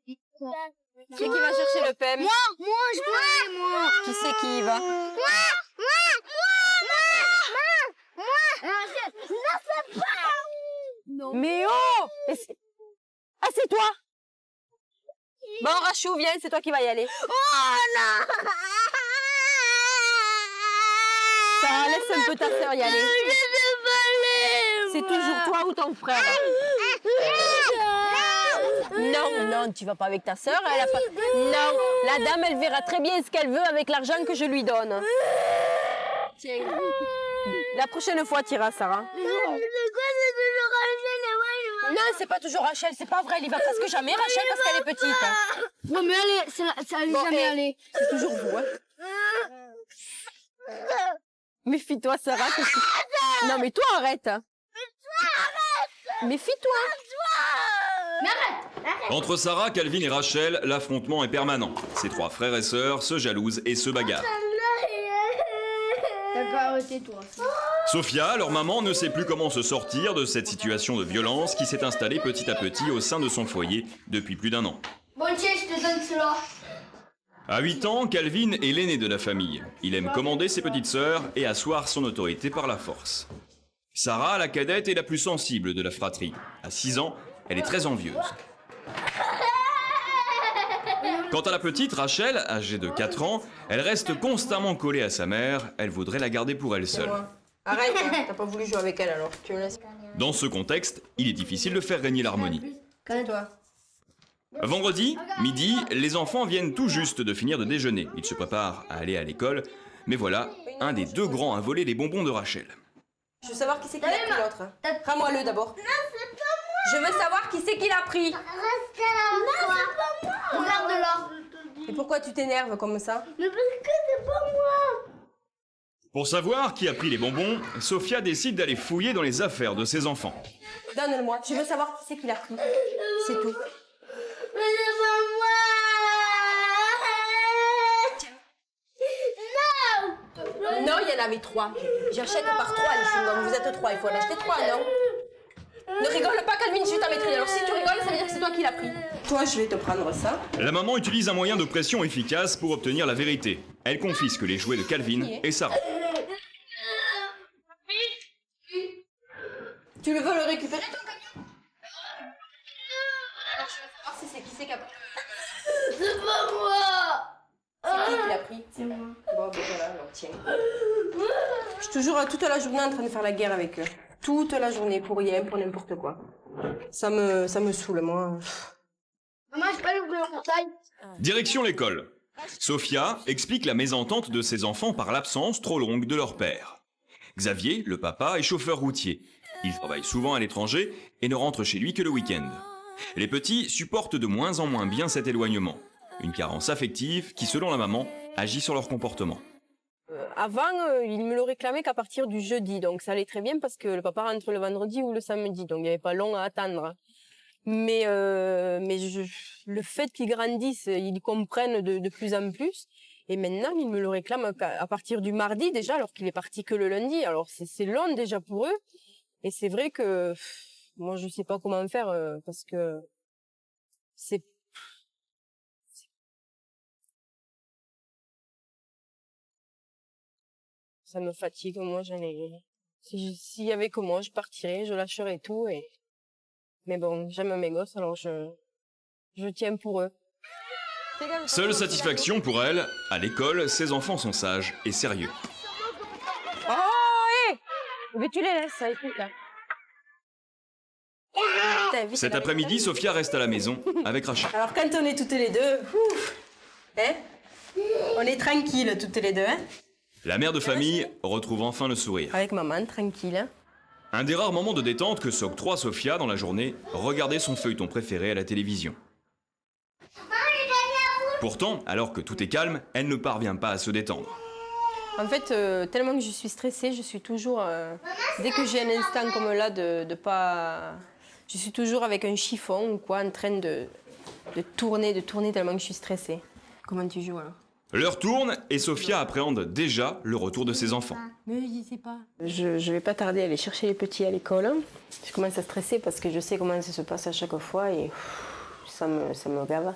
Qui c'est qui va chercher le PEM? Moi, je peux aller, moi. Qui c'est qui y va? Moi. Je ne sais pas. Non. Mais oh! Ah, c'est toi? Bon, Rachou, viens, c'est toi qui vas y aller. Oh non. Ça laisse un peu ta sœur y aller. Je ne pas aller. C'est toujours toi ou ton frère? Non, tu vas pas avec ta sœur. Elle a pas... Non, la dame, elle verra très bien ce qu'elle veut avec l'argent que je lui donne. Tiens. La prochaine fois, tu iras, Sarah. Non, c'est pas toujours Rachel, c'est pas vrai. Elle y va presque jamais, Rachel, parce qu'elle est petite. Non, mais allez, ça allait Bon, jamais aller. C'est toujours vous, hein. Méfie-toi, Sarah. Non, mais toi, arrête. Méfie-toi. Mais arrête. Entre Sarah, Calvin et Rachel, l'affrontement est permanent. Ces trois frères et sœurs se jalousent et se bagarrent. D'accord, arrêtez toi. Sophia, leur maman, ne sait plus comment se sortir de cette situation de violence qui s'est installée petit à petit au sein de son foyer depuis plus d'1 an. Bon, tiens, je te donne cela. À 8 ans, Calvin est l'aîné de la famille. Il aime commander ses petites sœurs et asseoir son autorité par la force. Sarah, la cadette, est la plus sensible de la fratrie. À 6 ans, elle est très envieuse. Quant à la petite, Rachel, âgée de 4 ans, elle reste constamment collée à sa mère. Elle voudrait la garder pour elle seule. Arrête, hein. T'as pas voulu jouer avec elle alors. Tu me laisses. Dans ce contexte, il est difficile de faire régner l'harmonie. Calme-toi. Vendredi, midi, les enfants viennent tout juste de finir de déjeuner. Ils se préparent à aller à l'école, mais voilà, un des deux grands a volé les bonbons de Rachel. Je veux savoir qui c'est qui l'a pris l'autre. Prends-moi-le d'abord. Non, c'est pas moi. Je veux savoir qui c'est qui l'a pris. Reste là. Non, c'est pas moi. Regarde là. Et pourquoi tu t'énerves comme ça? Mais parce que c'est pas moi. Pour savoir qui a pris les bonbons, Sophia décide d'aller fouiller dans les affaires de ses enfants. Donne-le-moi. Je veux savoir qui c'est qui l'a pris. C'est tout. Mais c'est pas moi. Non. Non, il y en avait 3. J'achète par 3 les chewing-gums. Vous êtes 3, il faut en acheter 3, non? Ne rigole pas, Calvin, je vais t'en mettre une. Alors si tu rigoles, ça veut dire que c'est toi qui l'as pris. Toi, je vais te prendre ça. La maman utilise un moyen de pression efficace pour obtenir la vérité. Elle confisque les jouets de Calvin et Sarah. Tu le veux le récupérer, ton camion? Alors, je veux savoir si c'est qui c'est qui a pris. C'est pas moi. C'est qui l'a pris? C'est moi. Bon, ben voilà, alors tiens. Je suis toujours toute la journée en train de faire la guerre avec eux. Toute la journée, pour rien, pour n'importe quoi. Ça me saoule, moi. Maman, je peux aller ouvrir mon portail. Direction l'école. Sophia explique la mésentente de ses enfants par l'absence trop longue de leur père. Xavier, le papa, est chauffeur routier. Il travaille souvent à l'étranger et ne rentre chez lui que le week-end. Les petits supportent de moins en moins bien cet éloignement. Une carence affective qui, selon la maman, agit sur leur comportement. Avant, il me le réclamait qu'à partir du jeudi, donc ça allait très bien parce que le papa rentre le vendredi ou le samedi, donc il n'y avait pas long à attendre. Mais le fait qu'ils grandissent, ils comprennent de plus en plus. Et maintenant, il me le réclame à partir du mardi déjà, alors qu'il est parti que le lundi. Alors c'est long déjà pour eux. Et c'est vrai que moi, je sais pas comment faire parce que ça me fatigue. Moi, s'il y avait que moi, je partirais, je lâcherais tout. Mais bon, j'aime mes gosses, alors je tiens pour eux. Seule satisfaction pour elle, à l'école, ses enfants sont sages et sérieux. Oh, hé! Mais tu les laisses, ça, écoute, là. Cet après-midi, Sophia reste à la maison avec Rachel. Alors, quand on est toutes les deux, hein, on est tranquilles toutes les deux, hein. La mère de famille retrouve enfin le sourire. Avec maman, tranquille, hein. Un des rares moments de détente que s'octroie Sophia dans la journée, regarder son feuilleton préféré à la télévision. Pourtant, alors que tout est calme, elle ne parvient pas à se détendre. En fait, tellement que je suis stressée, je suis toujours... dès que j'ai un instant comme là de pas... Je suis toujours avec un chiffon ou quoi, en train de tourner tellement que je suis stressée. Comment tu joues alors? L'heure tourne et Sophia appréhende déjà le retour de ses enfants. Mais je sais pas. Je vais pas tarder à aller chercher les petits à l'école. Je commence à stresser parce que je sais comment ça se passe à chaque fois et ça me gave.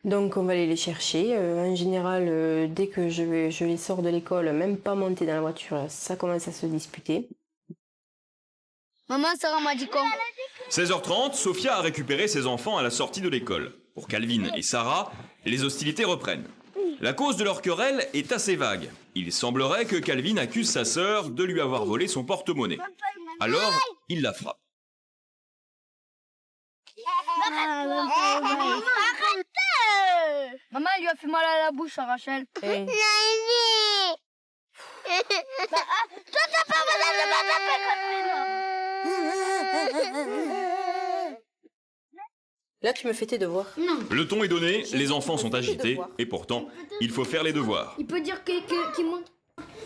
Donc on va aller les chercher. En général, dès que je les sors de l'école, même pas monter dans la voiture, ça commence à se disputer. Maman, Sarah m'a dit quoi? 16h30, Sophia a récupéré ses enfants à la sortie de l'école. Pour Calvin et Sarah, les hostilités reprennent. La cause de leur querelle est assez vague. Il semblerait que Calvin accuse sa sœur de lui avoir volé son porte-monnaie. Alors, il la frappe. Maman, elle lui a fait mal à la bouche, à Rachel. Hey. Toi, t'as pas mal à Là, tu me fais tes devoirs. Non. Le ton est donné, les enfants sont agités, et pourtant, il faut faire les devoirs. Il peut dire qu'il monte.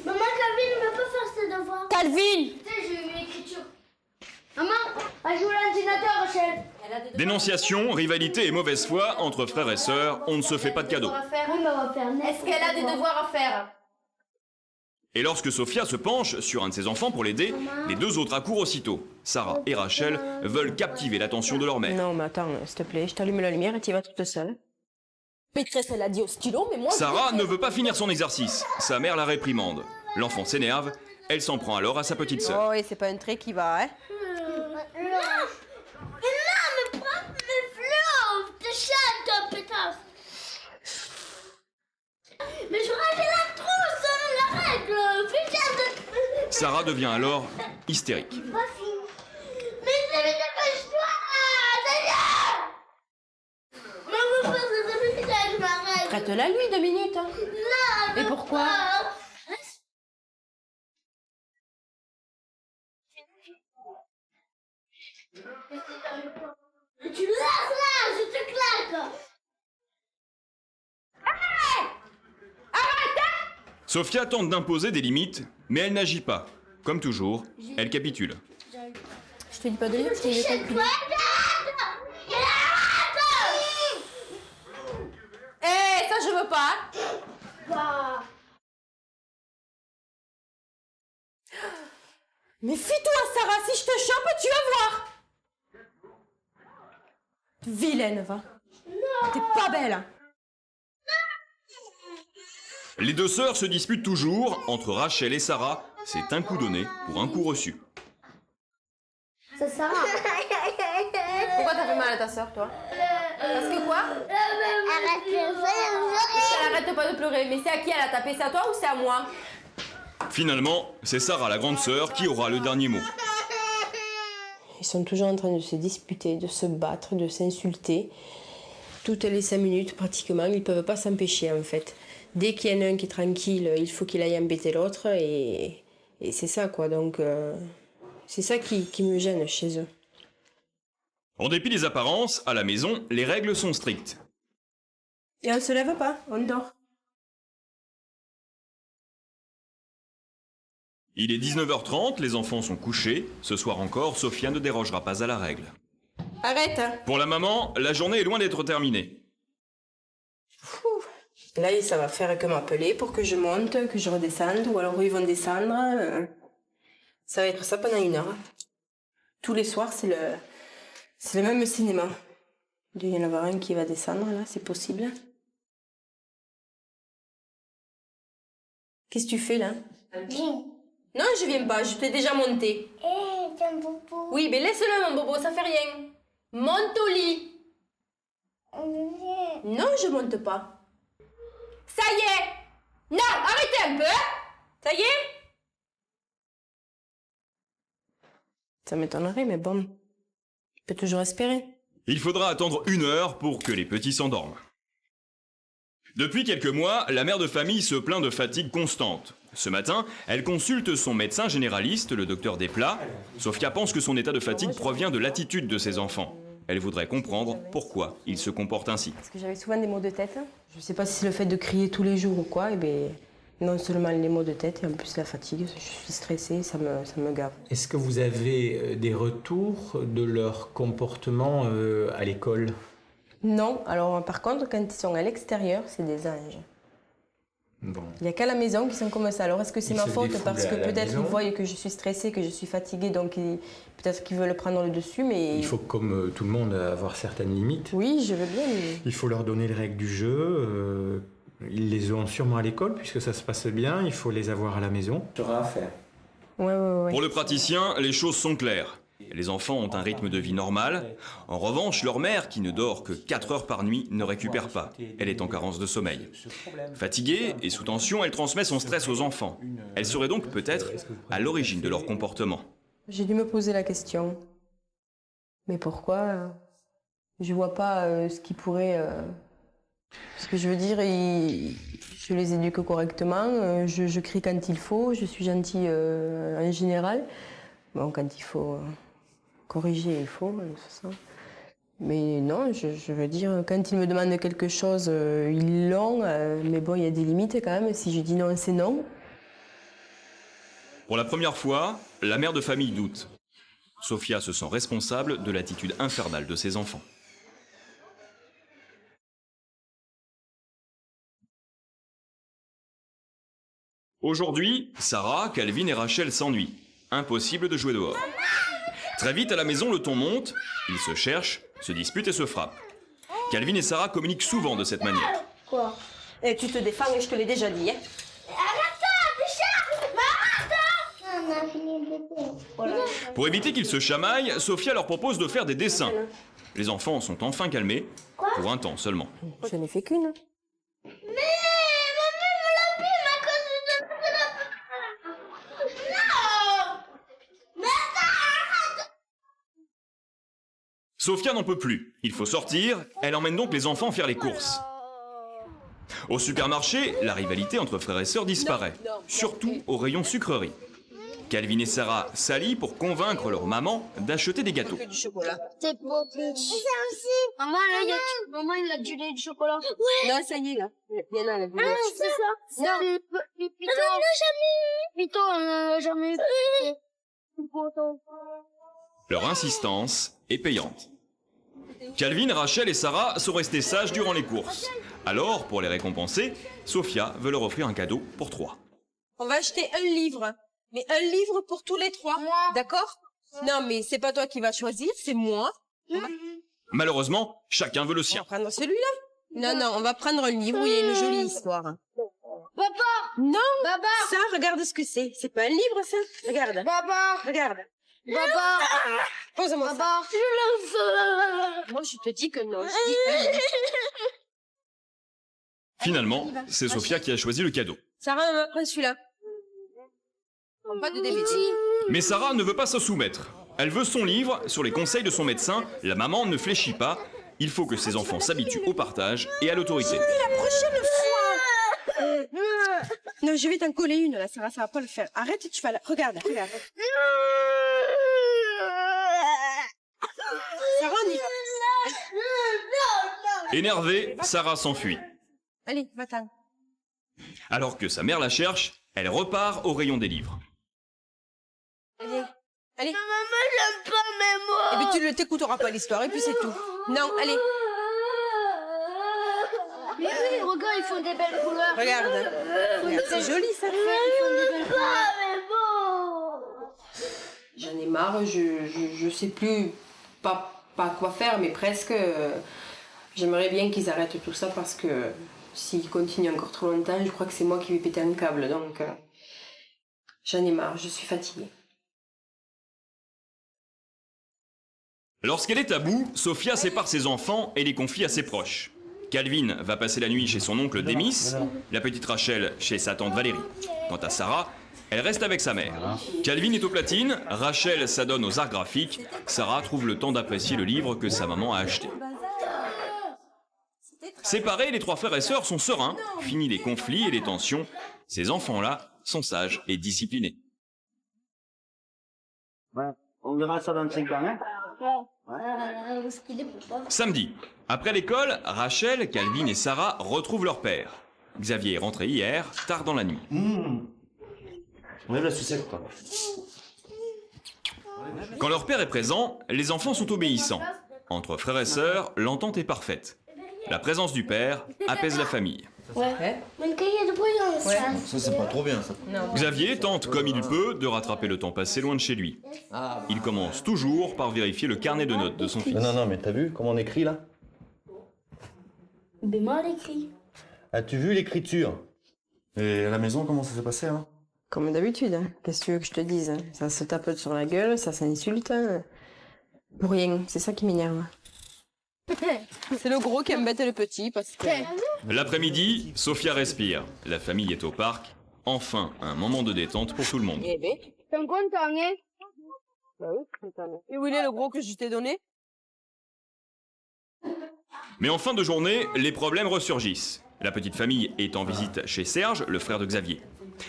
Maman, Calvin ne peut pas faire ses devoirs. Calvin! Tu sais, j'ai eu l'écriture. Maman, elle joue l'ordinateur, Rachel. Dénonciation, rivalité et mauvaise foi entre frères et sœurs, on ne se fait pas de cadeaux. Oui, mais on va faire Est-ce qu'elle a des devoirs à faire? Et lorsque Sophia se penche sur un de ses enfants pour l'aider, les deux autres accourent aussitôt. Sarah et Rachel veulent captiver l'attention de leur mère. Non, mais attends, s'il te plaît, je t'allume la lumière et tu y vas toute seule. Maîtresse, elle a dit au stylo, mais moi... Sarah ne veut pas finir son exercice. Sa mère la réprimande. L'enfant s'énerve, elle s'en prend alors à sa petite sœur. Oh, et c'est pas un trait qui va, hein? Mais je ratais la trousse, la règle, putain de... Sarah devient alors hystérique. Mais dépêche-toi, Daniel! Maman, passe 2 minutes avec ma règle. Prête-la lui 2 minutes, hein. Non, Et pourquoi? Tu laisses là, je te claque. Sophia tente d'imposer des limites, mais elle n'agit pas. Comme toujours, elle capitule. Je te dis pas de lire, je te dis de calculer. Eh, ça je veux pas. Mais fuis-toi, Sarah, si je te chope, tu vas voir. Vilaine, va. T'es pas belle. Les deux sœurs se disputent toujours. Entre Rachel et Sarah, c'est un coup donné pour un coup reçu. C'est Sarah. Pourquoi t'as fait mal à ta sœur, toi? Parce que quoi? Elle arrête pas de pleurer. Mais c'est à qui elle a tapé? C'est à toi ou c'est à moi? Finalement, c'est Sarah, la grande sœur, qui aura le dernier mot. Ils sont toujours en train de se disputer, de se battre, de s'insulter. Toutes les 5 minutes, pratiquement, ils peuvent pas s'empêcher, en fait. Dès qu'il y en a un qui est tranquille, il faut qu'il aille embêter l'autre, et c'est ça, quoi. Donc, c'est ça qui me gêne chez eux. En dépit des apparences, à la maison, les règles sont strictes. Et on se lève pas, on dort. Il est 19h30, les enfants sont couchés. Ce soir encore, Sophia ne dérogera pas à la règle. Arrête! Pour la maman, la journée est loin d'être terminée. Là, ça va faire que m'appeler pour que je monte, que je redescende, ou alors ils vont descendre. Ça va être ça pendant 1 heure. Tous les soirs, c'est le même cinéma. Il doit y en avoir un qui va descendre, là, c'est possible. Qu'est-ce que tu fais, là? Non, je viens pas, je t'ai déjà monté. t'es un bobo. Oui, mais laisse-le, mon bobo, ça fait rien. Monte au lit. Non, je monte pas. Ça y est. Non, arrêtez un peu. Ça y est. Ça m'étonnerait, mais bon. Je peux toujours espérer. Il faudra attendre 1 heure pour que les petits s'endorment. Depuis quelques mois, la mère de famille se plaint de fatigue constante. Ce matin, elle consulte son médecin généraliste, le docteur Desplat. Sophia pense que son état de fatigue provient de l'attitude de ses enfants. Elle voudrait comprendre pourquoi ils se comportent ainsi. Parce que j'avais souvent des maux de tête. Je sais pas si c'est le fait de crier tous les jours ou quoi. Et ben, non seulement les maux de tête, et en plus la fatigue. Je suis stressée, ça me gave. Est-ce que vous avez des retours de leur comportement à l'école ? Non, alors par contre, quand ils sont à l'extérieur, c'est des anges. Bon. Il n'y a qu'à la maison qui sont comme ça. Alors, est-ce que c'est Ils ma se faute défoulent parce que à la peut-être ils maison. voient que je suis stressée, que je suis fatiguée, donc peut-être qu'ils veulent prendre le dessus, mais... Il faut, comme tout le monde, avoir certaines limites. Oui, je veux bien, mais... Il faut leur donner les règles du jeu. Ils les ont sûrement à l'école, puisque ça se passe bien. Il faut les avoir à la maison. Ça sera à faire. Ouais. Pour le praticien, les choses sont claires. Les enfants ont un rythme de vie normal. En revanche, leur mère, qui ne dort que 4 heures par nuit, ne récupère pas. Elle est en carence de sommeil. Fatiguée et sous tension, elle transmet son stress aux enfants. Elle serait donc peut-être à l'origine de leur comportement. J'ai dû me poser la question. Mais pourquoi je vois pas ce qui pourrait... Parce que je veux dire, je les éduque correctement, je crie quand il faut, je suis gentille en général. Bon, quand il faut corriger, il faut, de toute façon. Mais non, je veux dire, quand ils me demandent quelque chose, ils l'ont, mais bon, il y a des limites quand même. Si je dis non, c'est non. Pour la première fois, la mère de famille doute. Sophia se sent responsable de l'attitude infernale de ses enfants. Aujourd'hui, Sarah, Calvin et Rachel s'ennuient. Impossible de jouer dehors. Très vite à la maison, le ton monte, ils se cherchent, se disputent et se frappent. Calvin et Sarah communiquent souvent de cette manière. Quoi? Et tu te défends et je te l'ai déjà dit. Hein. On a fini de Pour éviter qu'ils se chamaillent, Sophia leur propose de faire des dessins. Les enfants sont enfin calmés, pour un temps seulement. Je n'ai fait qu'une. Sophia n'en peut plus. Il faut sortir. Elle emmène donc les enfants faire les courses. Au supermarché, la rivalité entre frères et sœurs disparaît. Surtout au rayon sucrerie. Calvin et Sarah s'allient pour convaincre leur maman d'acheter des gâteaux. Que du chocolat. C'est pas plus. Ça aussi. Maman, là, maman, il a du lait et du chocolat. Non, ça y est, là. Bien là, Ah, c'est ça. Non. Plutôt. On n'a jamais eu. Plutôt, on n'a jamais eu. Leur insistance est payante. Calvin, Rachel et Sarah sont restés sages durant les courses. Alors, pour les récompenser, Sophia veut leur offrir un cadeau pour 3. On va acheter un livre. Mais un livre pour tous les 3. D'accord? Non, mais c'est pas toi qui vas choisir, c'est moi. Malheureusement, chacun veut le On sien. va prendre celui-là. Non, on va prendre un livre où il y a une jolie histoire. Papa. Non, Papa. ça, regarde ce que c'est. C'est pas un livre, ça. Regarde. Papa. Regarde. Papa. Pose-moi ça. Papa. Je le veux. Moi, je te dis que non. Je dis un livre. Finalement, c'est Sophia qui a choisi le cadeau. Sarah, on va prendre celui-là. Pas de DVD. Mais Sarah ne veut pas se soumettre. Elle veut son livre, sur les conseils de son médecin. La maman ne fléchit pas. Il faut que ses enfants s'habituent au partage et à l'autorité. La prochaine fois. Non, je vais t'en coller une, là, Sarah, ça va pas le faire. Arrête, tu vas là. Regarde. Sarah, on y va. Énervée, Sarah s'enfuit. Allez, va-t'en. Alors que sa mère la cherche, elle repart au rayon des livres. Allez. Maman, j'aime pas mes mots. Et puis tu ne t'écouteras pas l'histoire, et puis c'est tout. Non, allez, Mais oui, regarde, ils font des belles couleurs. regarde. C'est joli, ça. Pas mes mots. J'en ai marre, je sais plus pas quoi faire, mais presque. J'aimerais bien qu'ils arrêtent tout ça parce que s'ils continuent encore trop longtemps, je crois que c'est moi qui vais péter un câble. Donc, j'en ai marre, je suis fatiguée. Lorsqu'elle est à bout, Sophia sépare ses enfants et les confie à ses proches. Calvin va passer la nuit chez son oncle Démis, la petite Rachel chez sa tante Valérie. Quant à Sarah, elle reste avec sa mère. Calvin est aux platines, Rachel s'adonne aux arts graphiques, Sarah trouve le temps d'apprécier le livre que sa maman a acheté. Séparés, les 3 frères et sœurs sont sereins, fini les conflits et les tensions. Ces enfants-là sont sages et disciplinés. Ouais, on verra ça dans 5 ans, hein? Samedi, après l'école, Rachel, Calvin et Sarah retrouvent leur père. Xavier est rentré hier, tard dans la nuit. Enlève la sucette, toi. Quand leur père est présent, les enfants sont obéissants. Entre frères et sœurs, l'entente est parfaite. La présence du père apaise la famille. Ouais. Mon cahier de brouillon, Ouais. Ça, c'est pas trop bien, ça. Non. Xavier tente comme il peut de rattraper le temps passé loin de chez lui. Il commence toujours par vérifier le carnet de notes de son fils. Non, mais t'as vu comment on écrit, là? Ben mal écrit. As-tu vu l'écriture? Et à la maison, comment ça s'est passé, hein? Comme d'habitude, hein. Qu'est-ce que tu veux que je te dise, hein. Ça se tape sur la gueule, ça s'insulte. Hein. Pour rien, c'est ça qui m'énerve. C'est le gros qui embête le petit parce que... L'après-midi, Sophia respire. La famille est au parc. Enfin, un moment de détente pour tout le monde. Eh ben, T'es content, hein? bah oui, et où il est le gros que je t'ai donné? Mais en fin de journée, les problèmes ressurgissent. La petite famille est en visite chez Serge, le frère de Xavier.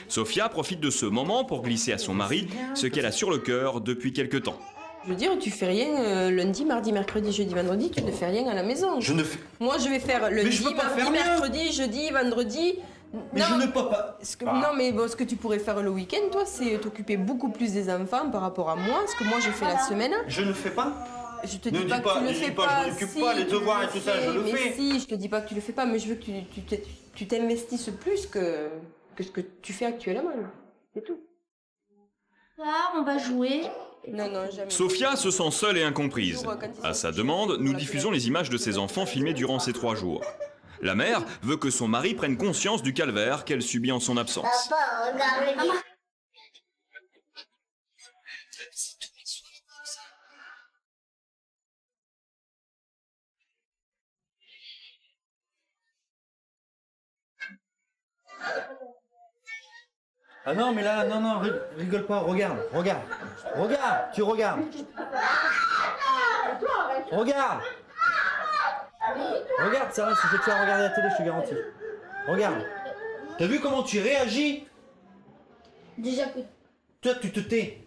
Sophia profite de ce moment pour glisser à son mari ce qu'elle a sur le cœur depuis quelque temps. Je veux dire, tu fais rien lundi, mardi, mercredi, jeudi, vendredi, tu ne fais rien à la maison. Je ne fais... Moi, je vais faire lundi, je peux pas mardi, faire mieux. mercredi, jeudi, vendredi. Mais je ne peux pas... Non, mais bon, ce que tu pourrais faire le week-end, toi, c'est t'occuper beaucoup plus des enfants par rapport à moi. Ce que moi, je fais la semaine. Je ne fais pas? Je te Ne dis dis pas pas- que tu ne le dis fais pas, pas. je m'occupe Si, pas, les tu devoirs le et tout ça, je le mais fais. si, je te dis pas que tu le fais pas, mais je veux que tu t'investisses plus que ce que tu fais actuellement. C'est tout. On va jouer. Non, jamais. Sophia se sent seule et incomprise. À sa demande, nous diffusons les images de ses enfants filmés durant ces 3 jours. La mère veut que son mari prenne conscience du calvaire qu'elle subit en son absence. Papa, regarde. Ah non, mais là, non, rigole pas, regarde, tu regardes. Regarde, Sarah, si je vais te faire regarder la télé, je te garantis. Regarde, t'as vu comment tu réagis? Déjà que... Toi, tu te tais.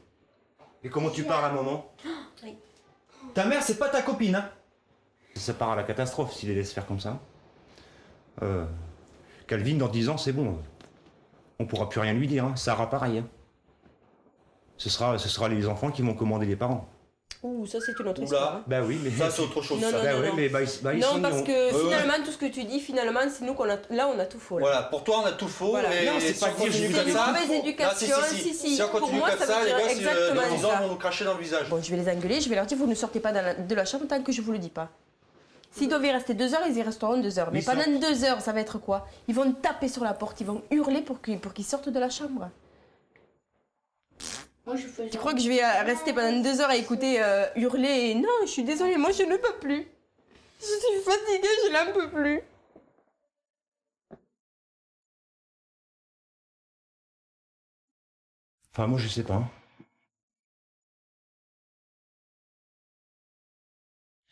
Et comment tu parles à maman? Ta mère, c'est pas ta copine, hein? Ça part à la catastrophe s'il les laisse faire comme ça. Calvin, dans 10 ans, c'est bon. On pourra plus rien lui dire, hein. Sarah, pareil. Hein. Ce sera les enfants qui vont commander les parents. Ouh, ça c'est une autre histoire. Hein. Bah oui, mais ça c'est autre chose. Non, ça. non, Bah non, ouais, non. mais ils Non, sont parce mignons. que finalement, tout ce que tu dis, finalement, c'est nous qu'on a... Là, on a tout faux. Là. Voilà, pour toi on a tout faux. Voilà. Et Non, c'est si pas on dire continue je comme C'est une ça. mauvaise éducation, Non, si. Si on Pour continue moi, comme ça ça, veut les dire gars, exactement dans 10 ans, ça. ils vont nous cracher dans le visage. Bon, je vais les engueuler, je vais leur dire, vous ne sortez pas de la chambre tant que je vous le dis pas. S'ils doivent y rester 2 heures, ils y resteront 2 heures. Mais Oui, pendant ça. 2 heures, ça va être quoi? Ils vont taper sur la porte, ils vont hurler pour qu'ils sortent de la chambre. Moi, je fais Tu crois que je vais rester pendant 2 heures à écouter hurler? Non, je suis désolée, moi je ne peux plus. Je suis fatiguée, je n'en peux plus. Enfin, moi je sais pas.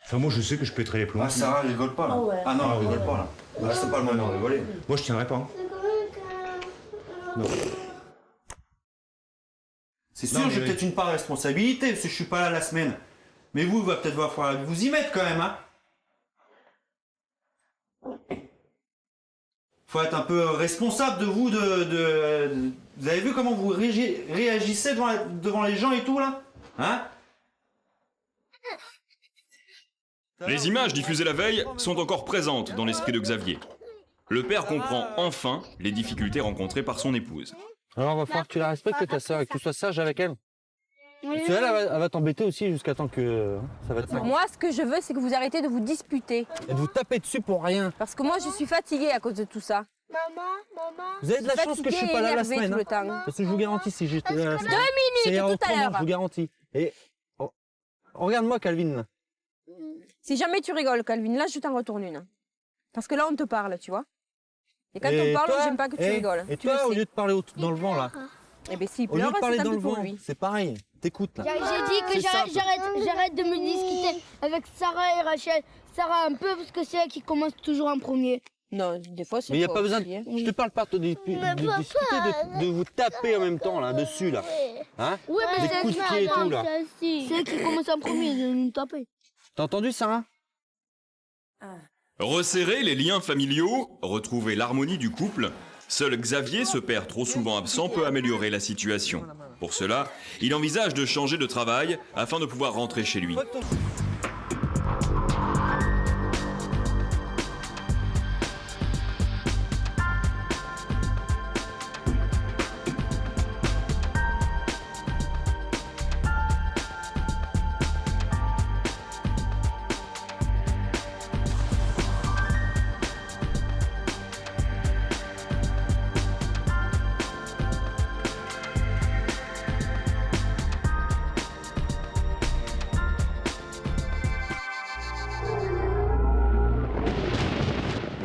Enfin, moi je sais que je pèterai les plombs. Ah Sarah, rigole pas là. Ah ouais. Ah non, Ah oui. rigole pas là. Là, c'est pas le moment de rigoler. Moi je tiendrai pas. Hein. Non. C'est Non, sûr, mais j'ai oui. peut-être une part de responsabilité parce que je suis pas là la semaine. Mais vous, il va peut-être falloir vous y mettre quand même, hein. Faut être un peu responsable de vous, Vous avez vu comment vous réagissez devant les gens et tout là? Hein? Les images diffusées la veille sont encore présentes dans l'esprit de Xavier. Le père comprend enfin les difficultés rencontrées par son épouse. Alors, il va falloir que tu la respectes, ta sœur, et que tu sois sage avec elle. Parce qu'elle, elle va t'embêter aussi jusqu'à temps que ça va être ça. Moi, ce que je veux, c'est que vous arrêtez de vous disputer. Et de vous taper dessus pour rien. Parce que moi, je suis fatiguée à cause de tout ça. Vous avez de la chance que je suis pas là la semaine. tout Hein. le temps. Parce que je vous garantis, si j'étais là la semaine. 2 ça minutes ira tout à autrement, l'heure. je vous garantis. Et regarde-moi, Calvin. Là. Si jamais tu rigoles, Calvin, là, je t'en retourne une. Parce que là, on te parle, tu vois. Et quand Et on parle, toi, j'aime pas que tu rigoles. Et Tu le toi, au sais. lieu de parler dans le vent, là, Eh bien, s'il au lieu pleure, de parler c'est dans tant le pis pour vent, lui. c'est pareil. T'écoutes, là. J'ai dit que C'est simple. j'arrête de me discuter avec Sarah et Rachel. Sarah un peu parce que c'est elle qui commence toujours en premier. Non, des fois, c'est Mais il n'y a toi pas besoin aussi, hein. Je te parle pas de discuter, de vous taper en même temps, là, dessus, là. Hein? Oui, Des coups de pied et tout, là. C'est elle qui commence en premier de nous taper. T'as entendu, Sarah? Resserrer les liens familiaux, retrouver l'harmonie du couple, seul Xavier, ce père trop souvent absent, peut améliorer la situation. Pour cela, il envisage de changer de travail afin de pouvoir rentrer chez lui. Photo.